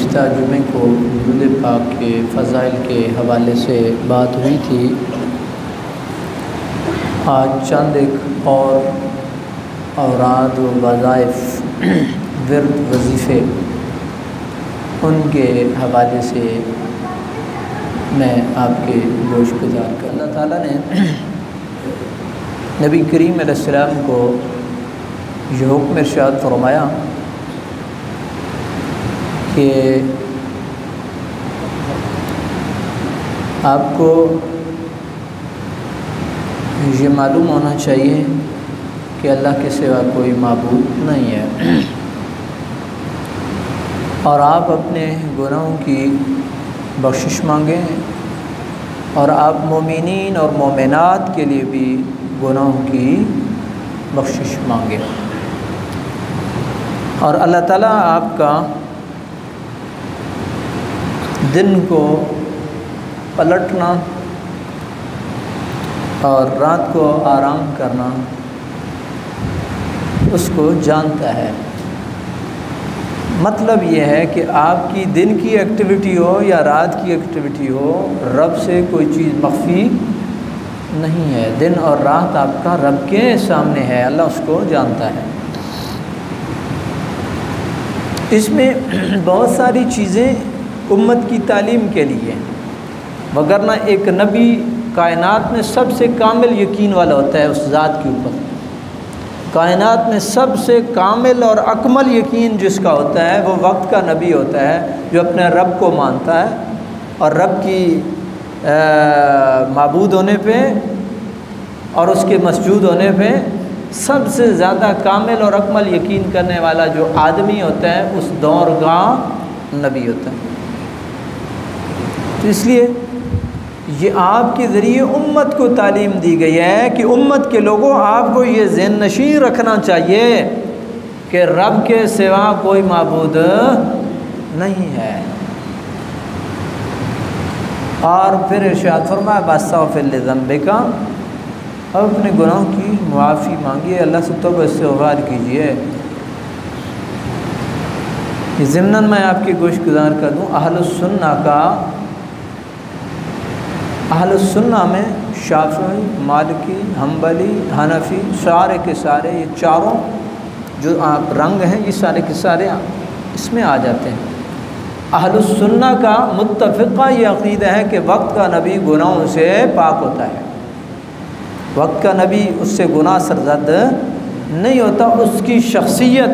گزشتہ جمعے کو درود پاک کے فضائل کے حوالے سے بات ہوئی تھی۔ آج چند ایک اور اوراد و وظائف ورد وظیفے ان کے حوالے سے میں آپ کے گوش گزار کر اللہ تعالیٰ نے نبی کریم علیہ السلام کو یہ حکم ارشاد فرمایا کہ آپ کو یہ معلوم ہونا چاہیے کہ اللہ کے سوا کوئی معبود نہیں ہے، اور آپ اپنے گناہوں کی بخشش مانگیں، اور آپ مومنین اور مومنات کے لیے بھی گناہوں کی بخشش مانگیں، اور اللہ تعالیٰ آپ کا دن کو پلٹنا اور رات کو آرام کرنا اس کو جانتا ہے۔ مطلب یہ ہے کہ آپ کی دن کی ایکٹیویٹی ہو یا رات کی ایکٹیویٹی ہو، رب سے کوئی چیز مخفی نہیں ہے۔ دن اور رات آپ کا رب کے سامنے ہے، اللہ اس کو جانتا ہے۔ اس میں بہت ساری چیزیں امت کی تعلیم کے لیے، وگرنہ ایک نبی کائنات میں سب سے کامل یقین والا ہوتا ہے اس ذات کے اوپر۔ کائنات میں سب سے کامل اور اکمل یقین جس کا ہوتا ہے وہ وقت کا نبی ہوتا ہے، جو اپنے رب کو مانتا ہے اور رب کی معبود ہونے پہ اور اس کے مسجود ہونے پہ سب سے زیادہ کامل اور اکمل یقین کرنے والا جو آدمی ہوتا ہے اس دور کا نبی ہوتا ہے۔ تو اس لیے یہ آپ کے ذریعے امت کو تعلیم دی گئی ہے کہ امت کے لوگوں آپ کو یہ ذہن نشین رکھنا چاہیے کہ رب کے سوا کوئی معبود نہیں ہے۔ اور پھر ارشاد فرمایا واستغفر لذنبک، اب اپنے گناہوں کی معافی مانگیے، اللہ سے توبہ استغفار کیجیے۔ ضمناً میں آپ کی گوش گزار کر دوں، اہل السنہ میں شافعی، مالکی، حنبلی، حنفی، سارے کے سارے یہ چاروں جو آپ رنگ ہیں یہ سارے کے سارے اس میں آ جاتے ہیں۔ اہل السنہ کا متفقہ یہ عقیدہ ہے کہ وقت کا نبی گناہوں سے پاک ہوتا ہے، وقت کا نبی اس سے گناہ سرزد نہیں ہوتا، اس کی شخصیت،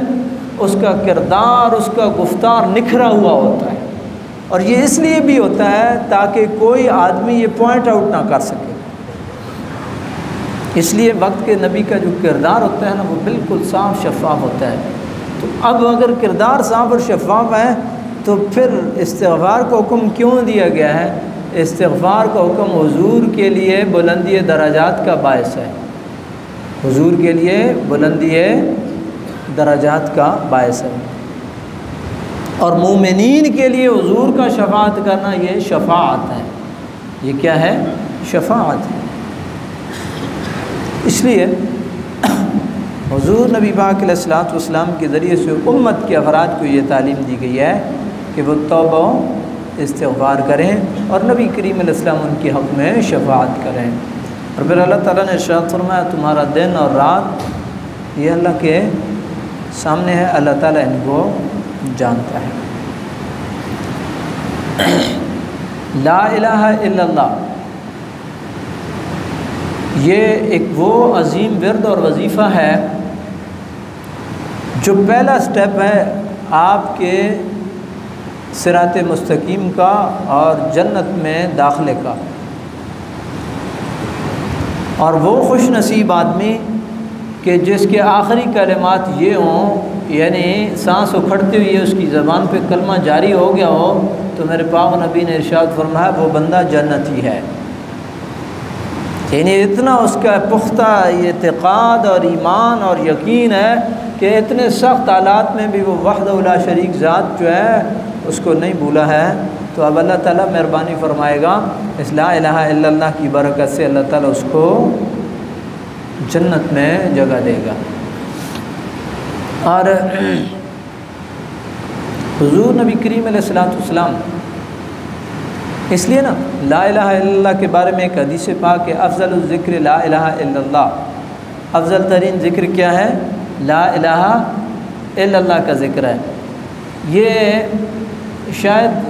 اس کا کردار، اس کا گفتار نکھرا ہوا ہوتا ہے، اور یہ اس لیے بھی ہوتا ہے تاکہ کوئی آدمی یہ پوائنٹ آؤٹ نہ کر سکے۔ اس لیے وقت کے نبی کا جو کردار ہوتا ہے نا وہ بالکل صاف شفاف ہوتا ہے۔ تو اب اگر کردار صاف اور شفاف ہے تو پھر استغفار کو حکم کیوں دیا گیا ہے؟ استغفار کا حکم حضور کے لیے بلندی درجات کا باعث ہے، حضور کے لیے بلندی درجات کا باعث ہے، اور مومنین کے لیے حضور کا شفاعت کرنا یہ شفاعت ہے۔ یہ کیا ہے؟ شفاعت ہے۔ اس لیے حضور نبی پاک علیہ الصلوۃ والسلام کے ذریعے سے امت کے افراد کو یہ تعلیم دی گئی ہے کہ وہ توبہ استغفار کریں اور نبی کریم علیہ السلام ان کے حق میں شفاعت کریں۔ اور پھر اللہ تعالیٰ نے ارشاد فرمایا تمہارا دن اور رات یہ اللہ کے سامنے ہے، اللہ تعالیٰ ان کو جانتا ہے۔ لا الہ الا اللہ یہ ایک وہ عظیم ورد اور وظیفہ ہے جو پہلا سٹیپ ہے آپ کے صراط مستقیم کا اور جنت میں داخلے کا، اور وہ خوش نصیب آدمی کہ جس کے آخری کلمات یہ ہوں، یعنی سانس اکھڑتے ہوئے اس کی زبان پہ کلمہ جاری ہو گیا ہو تو میرے پاک نبی نے ارشاد فرمایا وہ بندہ جنتی ہے۔ یعنی اتنا اس کا پختہ اعتقاد اور ایمان اور یقین ہے کہ اتنے سخت حالات میں بھی وہ وحدہ لا شریک ذات جو ہے اس کو نہیں بھولا ہے۔ تو اب اللہ تعالیٰ مہربانی فرمائے گا، اس لا الہ الا اللہ کی برکت سے اللہ تعالیٰ اس کو جنت میں جگہ دے گا۔ اور حضور نبی کریم علیہ السلام اس لیے نا لا الہ الا اللہ کے بارے میں ایک حدیث پاک ہے، افضل الذکر لا الہ الا اللہ، افضل ترین ذکر کیا ہے؟ لا الہ الا اللہ کا ذکر ہے۔ یہ شاید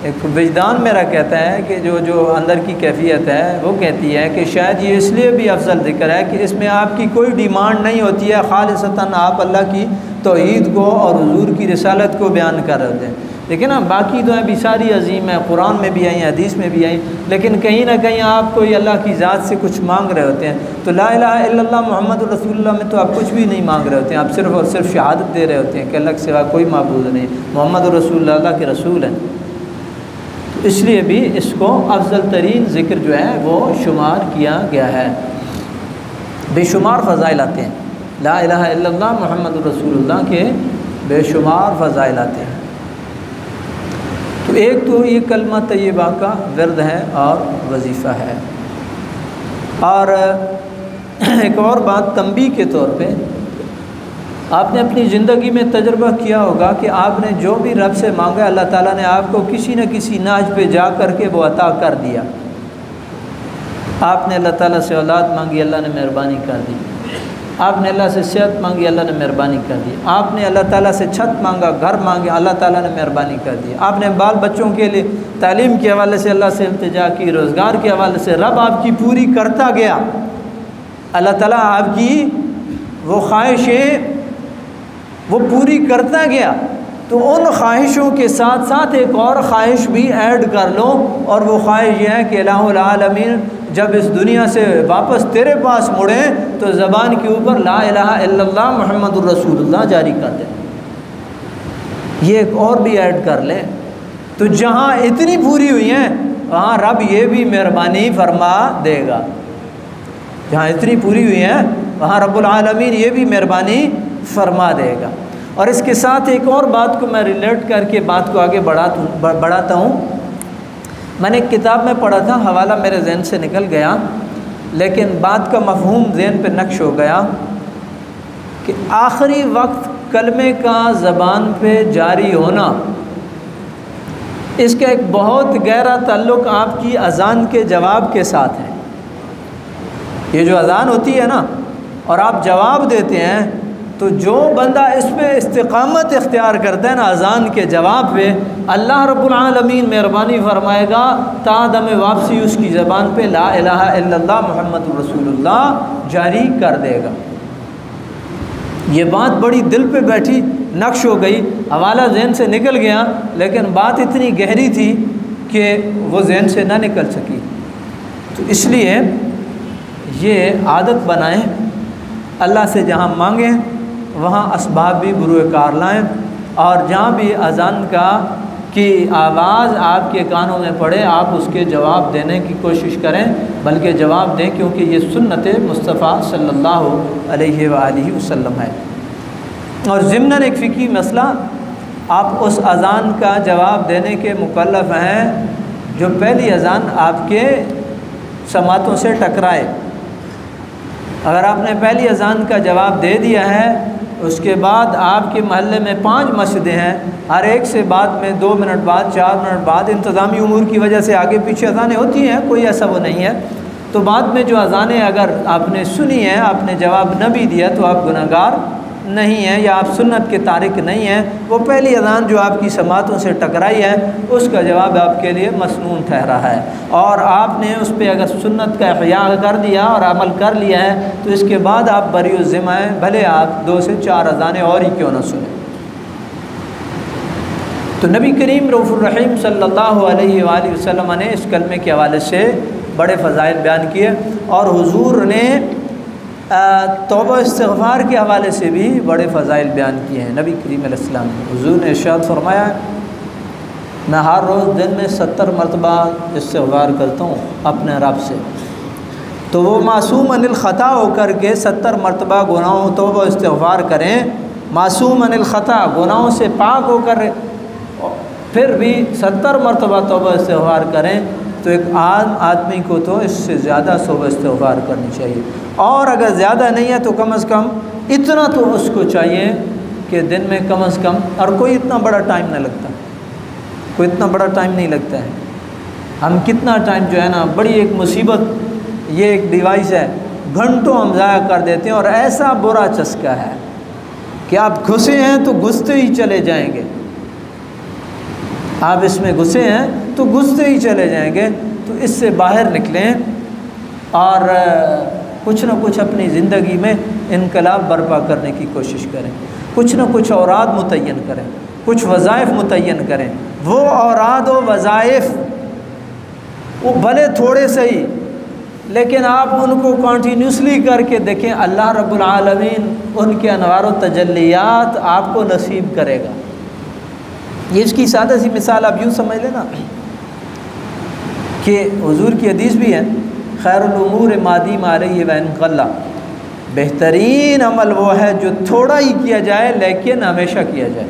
ایک وجدان میرا کہتا ہے کہ جو اندر کی کیفیت ہے وہ کہتی ہے کہ شاید یہ اس لیے بھی افضل ذکر ہے کہ اس میں آپ کی کوئی ڈیمانڈ نہیں ہوتی ہے، خالصتاً آپ اللہ کی توحید کو اور حضور کی رسالت کو بیان کر رہے ہوتے ہیں۔ لیکن باقی دعائیں بھی ساری عظیم ہیں، قرآن میں بھی آئیں، حدیث میں بھی آئیں، لیکن کہیں نہ کہیں آپ کوئی اللہ کی ذات سے کچھ مانگ رہے ہوتے ہیں۔ تو لا الہ الا اللہ محمد رسول اللہ میں تو آپ کچھ بھی نہیں مانگ رہے ہوتے ہیں، آپ صرف اور صرف شہادت دے رہے ہوتے ہیں کہ اللہ کے سوا کوئی معبود نہیں، محمد رسول اللہ اللہ کے رسول ہیں۔ تو اس لیے بھی اس کو افضل ترین ذکر جو ہے وہ شمار کیا گیا ہے۔ بے شمار فضائل آتے ہیں، لا الہ الا اللہ محمد رسول اللہ کے بے شمار فضائل آتے ہیں۔ تو ایک تو یہ کلمہ طیبہ کا ورد ہے اور وظیفہ ہے۔ اور ایک اور بات تنبیہ کے طور پہ، آپ نے اپنی زندگی میں تجربہ کیا ہوگا کہ آپ نے جو بھی رب سے مانگا اللہ تعالیٰ نے آپ کو کسی نہ کسی ناج پہ جا کر کے وہ عطا کر دیا۔ آپ نے اللہ تعالیٰ سے اولاد مانگی، اللہ نے مہربانی کر دی۔ آپ نے اللہ سے صحت مانگی، اللہ نے مہربانی کر دی۔ آپ نے اللہ تعالیٰ سے چھت مانگا، گھر مانگے، اللہ تعالیٰ نے مہربانی کر دی۔ آپ نے بال بچوں کے لیے تعلیم کے حوالے سے اللہ سے التجا کی، روزگار کے حوالے سے، رب آپ کی پوری کرتا گیا۔ اللہ تعالیٰ آپ کی وہ خواہشیں وہ پوری کرتا گیا۔ تو ان خواہشوں کے ساتھ ساتھ ایک اور خواہش بھی ایڈ کر لو، اور وہ خواہش یہ ہے کہ الہ العالمین جب اس دنیا سے واپس تیرے پاس مڑیں تو زبان کے اوپر لا الہ الا اللہ محمد الرسول اللہ جاری کر دیں۔ یہ ایک اور بھی ایڈ کر لیں تو جہاں اتنی پوری ہوئی ہیں وہاں رب یہ بھی مہربانی فرما دے گا۔ جہاں اتنی پوری ہوئی ہیں وہاں رب العالمین یہ بھی مہربانی فرما دے گا۔ اور اس کے ساتھ ایک اور بات کو میں ریلیٹ کر کے بات کو آگے بڑھاتا ہوں۔ میں نے ایک کتاب میں پڑھا تھا، حوالہ میرے ذہن سے نکل گیا لیکن بات کا مفہوم ذہن پہ نقش ہو گیا کہ آخری وقت کلمے کا زبان پہ جاری ہونا، اس کا ایک بہت گہرا تعلق آپ کی اذان کے جواب کے ساتھ ہے۔ یہ جو اذان ہوتی ہے نا اور آپ جواب دیتے ہیں، تو جو بندہ اس پہ استقامت اختیار کرتا ہے نا اذان کے جواب پہ، اللہ رب العالمین مہربانی فرمائے گا تا دم واپسی اس کی زبان پہ لا الہ الا اللہ محمد رسول اللہ جاری کر دے گا۔ یہ بات بڑی دل پہ بیٹھی، نقش ہو گئی، حوالہ ذہن سے نکل گیا، لیکن بات اتنی گہری تھی کہ وہ ذہن سے نہ نکل سکی۔ تو اس لیے یہ عادت بنائیں، اللہ سے جہاں مانگیں وہاں اسباب بھی بروئے کار لائیں، اور جہاں بھی اذان کی آواز آپ کے کانوں میں پڑے آپ اس کے جواب دینے کی کوشش کریں، بلکہ جواب دیں، کیونکہ یہ سنت مصطفیٰ صلی اللہ علیہ وآلہ وسلم ہے۔ اور ضمناً ایک فقہی مسئلہ، آپ اس اذان کا جواب دینے کے مکلف ہیں جو پہلی اذان آپ کے سماعتوں سے ٹکرائے۔ اگر آپ نے پہلی اذان کا جواب دے دیا ہے، اس کے بعد آپ کے محلے میں 5 مسجدیں ہیں، ہر ایک سے بعد میں 2 منٹ بعد 4 منٹ بعد انتظامی امور کی وجہ سے آگے پیچھے اذانیں ہوتی ہیں، کوئی ایسا وہ نہیں ہے، تو بعد میں جو اذانیں اگر آپ نے سنی ہیں، آپ نے جواب نہ بھی دیا تو آپ گناہگار نہیں ہیں یا آپ سنت کے تارک نہیں ہیں۔ وہ پہلی اذان جو آپ کی سماعتوں سے ٹکرائی ہے اس کا جواب آپ کے لیے مسنون ٹھہرا ہے، اور آپ نے اس پہ اگر سنت کا احیاء کر دیا اور عمل کر لیا ہے تو اس کے بعد آپ بری الذمہ ہیں، بھلے آپ 2 سے 4 اذانیں اور ہی کیوں نہ سنیں۔ تو نبی کریم رؤوف الرحیم صلی اللہ علیہ وآلہ وسلم نے اس کلمے کے حوالے سے بڑے فضائل بیان کیے، اور حضور نے توبہ استغفار کے حوالے سے بھی بڑے فضائل بیان کیے ہیں۔ نبی کریم علیہ السلام نے، حضور نے ارشاد فرمایا میں ہر روز دن میں 70 مرتبہ استغفار کرتا ہوں اپنے رب سے، تو وہ معصوم عن الخطا ہو کر کے 70 مرتبہ گناہوں توبہ استغفار کریں، معصوم عن الخطا گناہوں سے پاک ہو کر پھر بھی 70 مرتبہ توبہ استغفار کریں، تو ایک عام آدمی کو تو اس سے زیادہ توبہ استغفار کرنی چاہیے، اور اگر زیادہ نہیں ہے تو کم از کم اتنا تو اس کو چاہیے کہ دن میں کم از کم، اور کوئی اتنا بڑا ٹائم نہ لگتا، کوئی اتنا بڑا ٹائم نہیں لگتا ہے. ہم کتنا ٹائم جو ہے نا، بڑی ایک مصیبت، یہ ایک ڈیوائس ہے، گھنٹوں ہم ضائع کر دیتے ہیں. اور ایسا برا چسکا ہے کہ آپ گھسے ہیں تو گھستے ہی چلے جائیں گے، آپ اس میں گھسے ہیں تو گھستے ہی چلے جائیں گے. تو اس سے باہر نکلیں اور کچھ نہ کچھ اپنی زندگی میں انقلاب برپا کرنے کی کوشش کریں. کچھ نہ کچھ اوراد متعین کریں، کچھ وظائف متعین کریں. وہ اوراد و وظائف وہ بھلے تھوڑے صحیح، لیکن آپ ان کو کنٹینیوسلی کر کے دیکھیں، اللہ رب العالمین ان کے انوار و تجلیات آپ کو نصیب کرے گا. یہ اس کی سادہ سی مثال آپ یوں سمجھ لینا کہ حضور کی حدیث بھی ہے، خیر الامور ما دیم علیہ وان قل، بہترین عمل وہ ہے جو تھوڑا ہی کیا جائے لیکن ہمیشہ کیا جائے.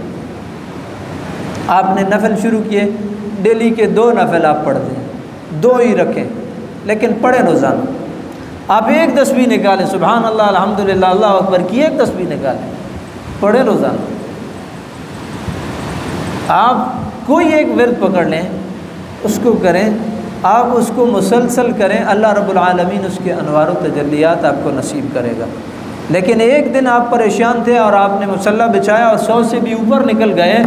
آپ نے نفل شروع کیے، ڈیلی کے 2 نفل آپ پڑھ دیں، 2 ہی رکھیں لیکن پڑھیں روزانہ. آپ ایک تسبیح نکالیں، سبحان اللہ الحمدللہ اللہ اکبر کی ایک تسبیح نکالیں، پڑھیں روزانہ. آپ کوئی ایک ورد پکڑ لیں، اس کو کریں، آپ اس کو مسلسل کریں، اللہ رب العالمین اس کے انوار و تجلیات آپ کو نصیب کرے گا. لیکن ایک دن آپ پریشان تھے اور آپ نے مصلی بچھایا اور 100 سے بھی اوپر نکل گئے،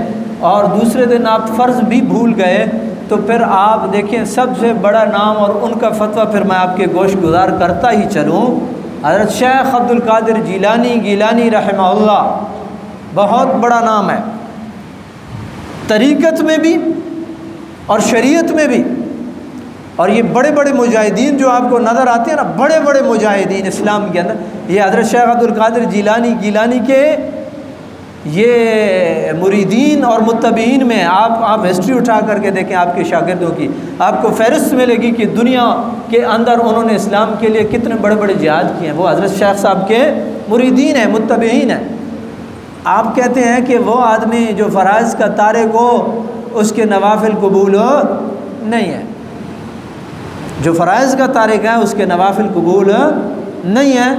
اور دوسرے دن آپ فرض بھی بھول گئے، تو پھر آپ دیکھیں سب سے بڑا نام اور ان کا فتویٰ پھر میں آپ کے گوش گزار کرتا ہی چلوں. حضرت شیخ عبد القادر گیلانی رحمہ اللہ، بہت بڑا نام ہے طریقت میں بھی اور شریعت میں بھی. اور یہ بڑے بڑے مجاہدین جو آپ کو نظر آتے ہیں نا، بڑے بڑے مجاہدین اسلام کے اندر، یہ حضرت شیخ عبد القادر گیلانی کے یہ مریدین اور متبعین میں آپ ہسٹری اٹھا کر کے دیکھیں آپ کے شاگردوں کی، آپ کو فہرست ملے گی کہ دنیا کے اندر انہوں نے اسلام کے لیے کتنے بڑے بڑے جہاد کیے ہیں. وہ حضرت شیخ صاحب کے مریدین ہیں، متبعین ہیں. آپ کہتے ہیں کہ وہ آدمی جو فرائض کا تارک ہو اس کے نوافل قبول ہو نہیں ہے، جو فرائض کا تارک ہے اس کے نوافل قبول نہیں ہے.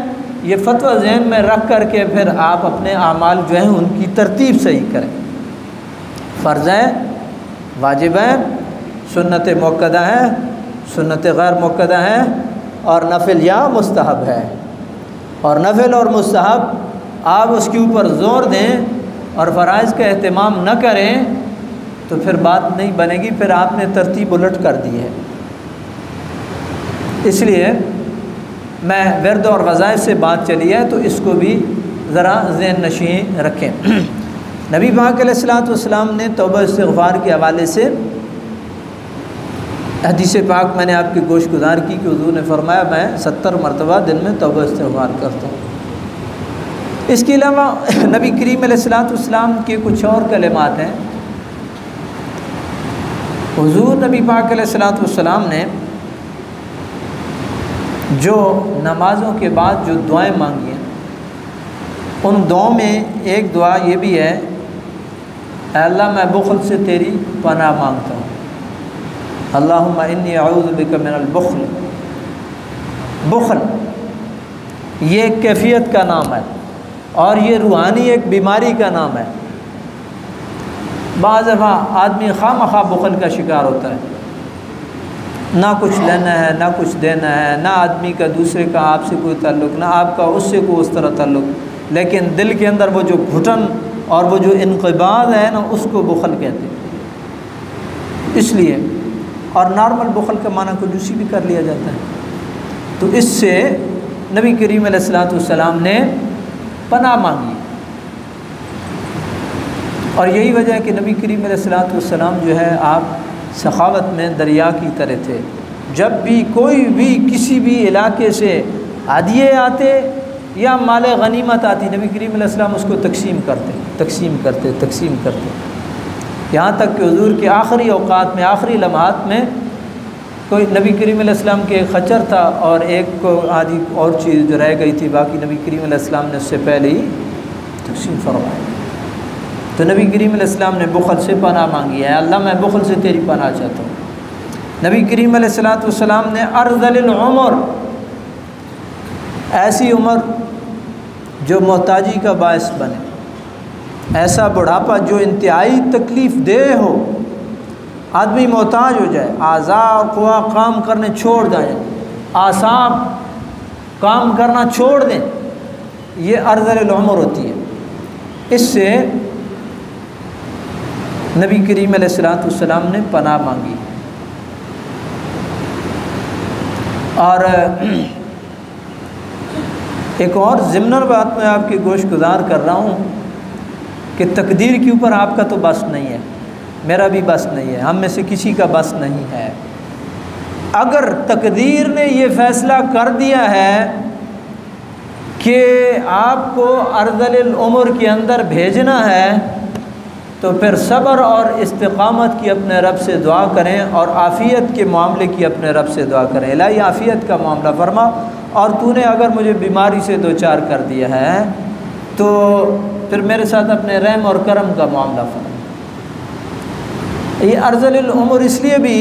یہ فتویٰ ذہن میں رکھ کر کے پھر آپ اپنے اعمال جو ہیں ان کی ترتیب صحیح کریں. فرض ہے، واجب ہے، سنت موقدہ ہے، سنت غیر موقدہ ہے، اور نفل یا مستحب ہے. اور نفل اور مستحب آپ اس کے اوپر زور دیں اور فرائض کا اہتمام نہ کریں تو پھر بات نہیں بنے گی، پھر آپ نے ترتیب الٹ کر دی ہے. اس لیے میں ورد اور وظائف سے بات چلی ہے تو اس کو بھی ذرا ذہن نشین رکھیں. نبی پاک علیہ الصلوۃ والسلام نے توبہ استغفار کے حوالے سے حدیث پاک میں نے آپ کی گوش گزار کی کہ حضور نے فرمایا میں 70 مرتبہ دن میں توبہ استغفار کرتا ہوں. اس کے علاوہ نبی کریم علیہ الصلوۃ والسلام کے کچھ اور کلمات ہیں. حضور نبی پاک علیہ الصلوۃ والسلام نے جو نمازوں کے بعد جو دعائیں مانگی ہیں، ان دعاؤں میں ایک دعا یہ بھی ہے، اے اللہ میں بخل سے تیری پناہ مانگتا ہوں. اللہم انی اعوذ بک من البخل. بخل یہ ایک کیفیت کا نام ہے اور یہ روحانی ایک بیماری کا نام ہے. بعض دفعہ آدمی خواہ مخواہ بخل کا شکار ہوتا ہے، نہ کچھ لینا ہے نہ کچھ دینا ہے، نہ آدمی کا دوسرے کا آپ سے کوئی تعلق، نہ آپ کا اس سے کوئی اس طرح تعلق، لیکن دل کے اندر وہ جو گھٹن اور وہ جو انقباض ہے نا اس کو بخل کہتے ہیں. اس لیے اور نارمل بخل کا معنی کنجوسی بھی کر لیا جاتا ہے. تو اس سے نبی کریم علیہ الصلوۃ والسلام نے پناہ مانگی. اور یہی وجہ ہے کہ نبی کریم علیہ الصلوۃ والسلام جو ہے آپ سخاوت میں دریا کی طرح تھے. جب بھی کوئی بھی کسی بھی علاقے سے ہدیے آتے یا مال غنیمت آتی، نبی کریم علیہ السلام اس کو تقسیم کرتے یہاں تک کہ حضور کے آخری اوقات میں، آخری لمحات میں، کوئی نبی کریم علیہ السلام کے ایک خچر تھا اور ایک کو آدھی اور چیز جو رہ گئی تھی، باقی نبی کریم علیہ السلام نے اس سے پہلے ہی تقسیم فرمائی. تو نبی کریم علیہ السلام نے بخل سے پناہ مانگی ہے، اللہ میں بخل سے تیری پناہ چاہتا ہوں. نبی کریم علیہ الصلوۃ والسلام نے ارذل العمر، ایسی عمر جو محتاجی کا باعث بنے، ایسا بڑھاپا جو انتہائی تکلیف دہ ہو، آدمی محتاج ہو جائے، اعضاء اور قوا کام کرنے چھوڑ جائیں، اعصاب کام کرنا چھوڑ دیں، یہ ارذل العمر ہوتی ہے۔ اس سے نبی کریم علیہ الصلوۃ والسلام نے پناہ مانگی۔ اور ایک اور ضمن بات میں آپ کی گوش گزار کر رہا ہوں کہ تقدیر کے اوپر آپ کا تو بس نہیں ہے، میرا بھی بس نہیں ہے، ہم میں سے کسی کا بس نہیں ہے۔ اگر تقدیر نے یہ فیصلہ کر دیا ہے کہ آپ کو ارذل العمر کے اندر بھیجنا ہے تو پھر صبر اور استقامت کی اپنے رب سے دعا کریں، اور عافیت کے معاملے کی اپنے رب سے دعا کریں، الہی عافیت کا معاملہ فرما، اور تو نے اگر مجھے بیماری سے دوچار کر دیا ہے تو پھر میرے ساتھ اپنے رحم اور کرم کا معاملہ فرما۔ یہ ارذل العمر اس لیے بھی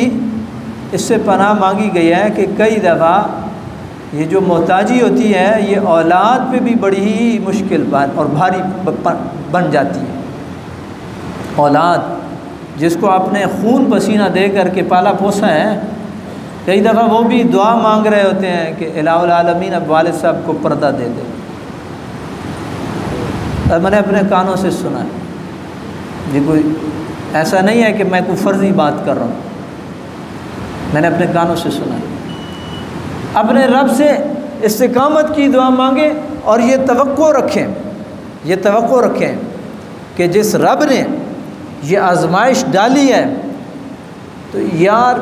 اس سے پناہ مانگی گئی ہے کہ کئی دفعہ یہ جو محتاجی ہوتی ہے یہ اولاد پہ بھی بڑی ہی مشکل اور بھاری بن جاتی ہے۔ اولاد جس کو آپ نے خون پسینہ دے کر کے پالا پوسا ہے، کئی دفعہ وہ بھی دعا مانگ رہے ہوتے ہیں کہ الہ العالمین اب والد صاحب کو پردہ دے دے۔ اور میں نے اپنے کانوں سے سنا ہے، یہ کوئی ایسا نہیں ہے کہ میں کوئی فرضی بات کر رہا ہوں، میں نے اپنے کانوں سے سنا ہے۔ اپنے رب سے استقامت کی دعا مانگیں، اور یہ توقع رکھیں کہ جس رب نے یہ آزمائش ڈالی ہے تو یار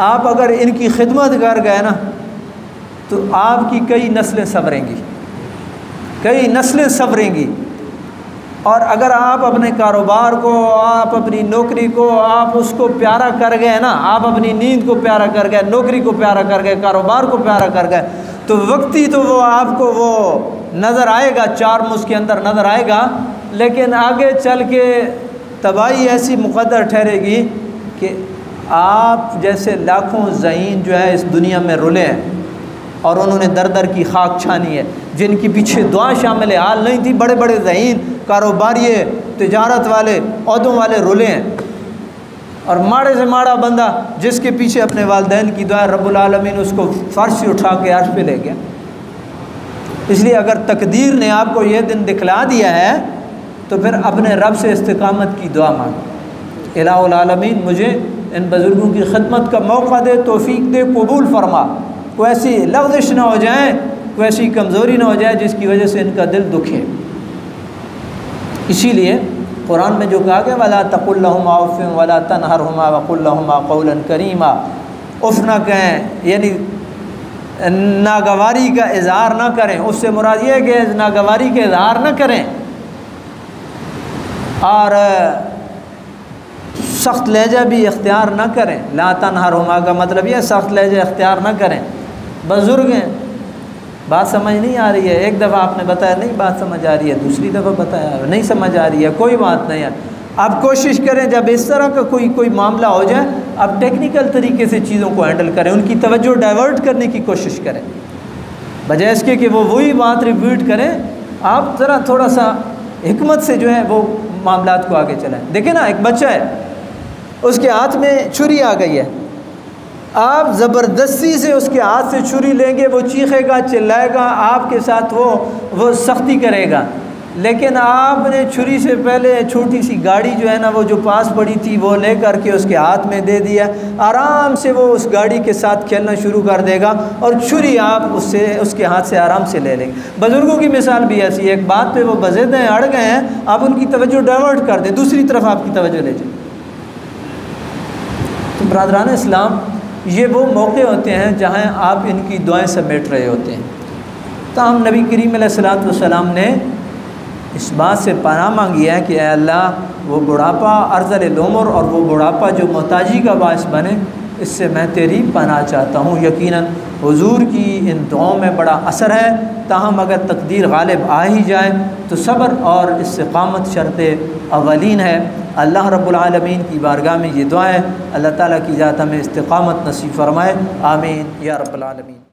آپ اگر ان کی خدمت کر گئے نا تو آپ کی کئی نسلیں سنوریں گی، اور اگر آپ اپنے کاروبار کو، آپ اپنی نوکری کو، آپ اس کو پیارا کر گئے نا، آپ اپنی نیند کو پیارا کر گئے، نوکری کو پیارا کر گئے، کاروبار کو پیارا کر گئے، تو وقتی تو وہ آپ کو وہ نظر آئے گا، چارم اس کے اندر نظر آئے گا، لیکن آگے چل کے تباہی ایسی مقدر ٹھہرے گی کہ آپ جیسے لاکھوں ذہین جو ہے اس دنیا میں رلے ہیں، اور انہوں نے در در کی خاک چھانی ہے، جن کی پیچھے دعا شامل حال نہیں تھی، بڑے بڑے ذہین کاروباری، تجارت والے، عہدوں والے رلے ہیں، اور ماڑے سے ماڑا بندہ جس کے پیچھے اپنے والدین کی دعا، رب العالمین اس کو فرش سے اٹھا کے عرش پہ لے گیا۔ اس لیے اگر تقدیر نے آپ کو یہ دن دکھلا دیا ہے تو پھر اپنے رب سے استقامت کی دعا مانگو، الہ العالمین مجھے ان بزرگوں کی خدمت کا موقع دے، توفیق دے، قبول فرما، کوئی ایسی لغزش نہ ہو جائے، کوئی ایسی کمزوری نہ ہو جائے جس کی وجہ سے ان کا دل دکھے۔ اسی لیے قرآن میں جو کہا گیا وَلَا تَقُلْ لَهُمَا أُفٍّ وَلَا تَنْهَرْهُمَا وَقُلْ لَهُمَا قَوْلًا كَرِيمًا، اف نہ کہیں یعنی ناگواری کا اظہار نہ کریں، اس سے مراد یہ ہے کہ ناگواری کا اظہار نہ کریں، اور سخت لہجہ بھی اختیار نہ کریں۔ لا تنہرہما کا مطلب یہ سخت لہجہ اختیار نہ کریں۔ بزرگ ہیں، بات سمجھ نہیں آ رہی ہے، ایک دفعہ آپ نے بتایا نہیں بات سمجھ آ رہی ہے، دوسری دفعہ بتایا نہیں سمجھ آ رہی ہے، کوئی بات نہیں ہے، آپ کوشش کریں جب اس طرح کا کوئی معاملہ ہو جائے آپ ٹیکنیکل طریقے سے چیزوں کو ہینڈل کریں، ان کی توجہ ڈائیورٹ کرنے کی کوشش کریں، بجائے اس کے کہ وہ وہی بات ریپیٹ کریں، آپ ذرا تھوڑا سا حکمت سے جو ہے وہ معاملات کو آگے چلائیں۔ دیکھیں نا، ایک بچہ ہے، اس کے ہاتھ میں چھری آ گئی ہے، آپ زبردستی سے اس کے ہاتھ سے چھری لیں گے، وہ چیخے گا، چلائے گا، آپ کے ساتھ وہ سختی کرے گا، لیکن آپ نے چھری سے پہلے چھوٹی سی گاڑی جو ہے نا وہ جو پاس پڑی تھی وہ لے کر کے اس کے ہاتھ میں دے دیا، آرام سے وہ اس گاڑی کے ساتھ کھیلنا شروع کر دے گا، اور چھری آپ اس کے ہاتھ سے آرام سے لے لیں گے۔ بزرگوں کی مثال بھی ایسی ہے، ایک بات پہ وہ بضد ہیں، اڑ گئے ہیں، آپ ان کی توجہ ڈائیورٹ کر دیں، دوسری طرف آپ کی توجہ لے جائیں۔ تو برادران اسلام، یہ وہ موقع ہوتے ہیں جہاں آپ ان کی دعائیں سمیٹ رہے ہوتے ہیں۔ تاہم نبی کریم علیہ الصلوۃ والسلام نے اس بات سے پناہ مانگی ہے کہ اے اللہ، وہ بڑھاپا ارذل العمر اور وہ بڑھاپا جو محتاجی کا باعث بنے، اس سے میں تیری پناہ چاہتا ہوں۔ یقیناً حضور کی ان دعاؤں میں بڑا اثر ہے، تاہم اگر تقدیر غالب آ ہی جائے تو صبر اور استقامت شرط اولین ہے۔ اللہ رب العالمین کی بارگاہ میں یہ دعا ہے، اللہ تعالیٰ کی ذات ہمیں استقامت نصیب فرمائے، آمین یا رب العالمین۔